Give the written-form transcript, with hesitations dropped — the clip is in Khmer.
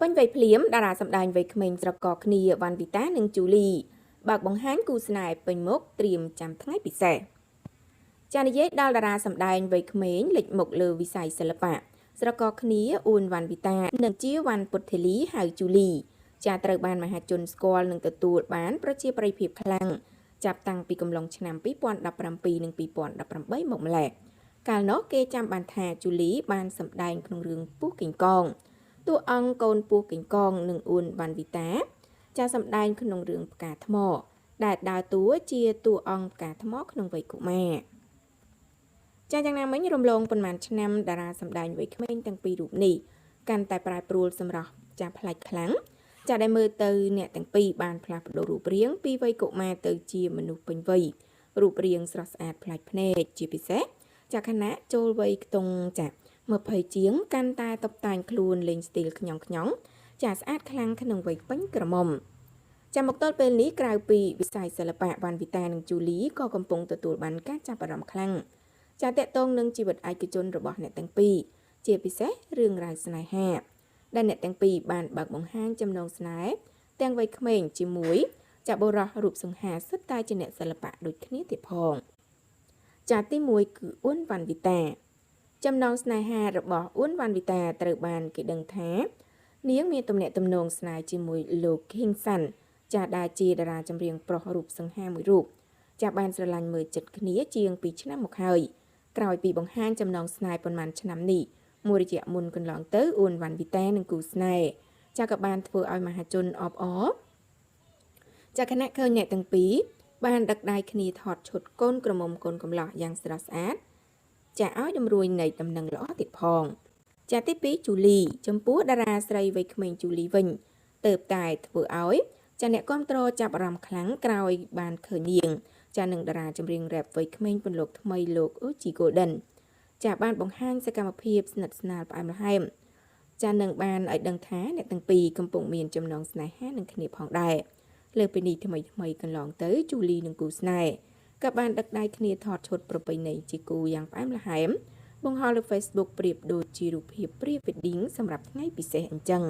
ពេញវ័យភ្លាមតារាសម្ដែងវ័យក្មេងស្រកកគ្នាវ៉ាន់វីតានិងជូលីបើកបង្ហាញគូស្នេហ៍ពេញមុខត្រៀមចាំថ្ងៃពិសេសចានិយាយដល់តារាសម្ដែងវ័យក្មេងលេចមុខលើវិស័យសិល្បៈស្រកកគ្នាអ៊ូនវ៉ាន់វីតានិងជាវ៉ាន់ពុទ្ធេលីហៅជូលីចាត្រូវបានមហាជនស្គាល់និងទទួលបានប្រជាប្រិយភាពខ្លាំងចាប់តាំងពីកំឡុងឆ្នាំ2017និង2018មកម្ល៉េះកាលនោះគេចាំបានថាជូលីបានសម្ដែងក្នុងរឿងពស់កេងកងតួអង្គកូនពស់កេងកងនិងអ៊ុនវ៉ាន់វីតាចាសម្ដែងក្នុងរឿងផ្កាថ្មដែលដើរតួជាតួអង្គផ្កាថ្មក្នុងវ័យកុមារចាយ៉ាងណាមិញរំលងប៉ុន្មានឆ្នាំតារាសម្ដែងវ័យក្មេងទាំងពីររូបនេះកាន់តែប្រែប្រួលសម្រស់ចាប្លែកខ្លាំងចាដែលមើលទៅអ្នកទាំងពីរបានផ្លាស់ប្ដូររូបរាងពីវ័យកុមារទៅជាមនុស្សពេញវ័យរូបរាងស្រស់ស្អាតប្លែកភ្នែកជាពិសេសចាខណៈចូលវ័យខ្ទង់ចា20ជាងកាន់តែតុបតែងខ្លួនលេងស្ទីលខ្ញងចាស្អាតខ្លាំងក្នុងវ័យពេញក្រមុំចាំមកទល់ពេលនេះក្រៅពីវិស័យសិល្បៈវ៉ាន់វីតានិងជូលីក៏កំពុងទទួលបានការចាប់អារម្មណ៍ខ្លាំងចាតកតងនឹងជីវិតឯកជនរបស់អ្នកទាំងពីរជាពិសេសរឿងរ៉ាវស្នេហាដែលអ្នកទាំងពីរបានបើកបង្ហាញចំណងស្នេហ៍ទាំងវ័យក្មេងជាមួយចាបុរសរូបសង្ហាសុទ្ធតែជាអ្នកសិល្បៈដូចគ្នាទៀតផងចាទី1គឺអ៊ុនវ៉ាន់វីតាចំណងស្នេហារបស់អ៊ុនវ៉ាន់វីតាត្រូវបានគេដឹងថានាងមានទំនាក់ទំនងស្នេហ៍ជាមួយលោកហ៊ីងសាន់ចាដែលជាតារាចម្រៀងប្រុសរូបសង្ហាមួយរូបចាបានស្រឡាញ់មើលចិត្តគ្នាជាង2ឆ្នាំមកហើយក្រោយពីបង្ហាញចំណងស្នេហ៍ប៉ុន្មានឆ្នាំនេះមួយរយៈមុនកន្លងទៅអ៊ុនវ៉ាន់វីតានិងគូស្នេហ៍ចាក៏បានធ្វើឲ្យមហាជនអបអរចាខណៈឃើញអ្នកទាំងពីរបានដឹកដៃគ្នាថតឈុតកូនក្រមុំកូនកំលោះយ៉ាងស្រស់ស្អាតចាឲ្យតម្រួយនៃដំណឹងល្អទៀតផងចាទី2ជូលីចំពោះតារាស្រីវ័យក្មេងជូលីវិញទៅតែធ្វើឲ្យចាអ្នកគាំទ្រចាប់អារម្មណ៍ខ្លាំងក្រោយបានឃើញនាងចានឹងតារាចម្រៀងរ៉េបវ័យក្មេងពន្លកថ្មីលោកអូជីហ្គូដិនចាបានបង្ហាញសកម្មភាពស្និទ្ធស្នាលផ្អែមល្ហែមចានឹងបានឲ្យដឹងថាអ្នកទាំងពីរកំពុងមានចំណងស្នេហានឹងគ្នាផងដែរលើពីនេះថ្មីកន្លងទៅជូលីនិងគូស្នេហ៍ក៏បានដឹកដៃគ្នាថតឈុតប្រពៃណីជាគូយ៉ាងផ្អែមល្ហែមបង្ហោះលើ Facebook ប្រៀបដូចជារូបភាព Pre-wedding សម្រាប់ថ្ងៃពិសេសអញ្ចឹង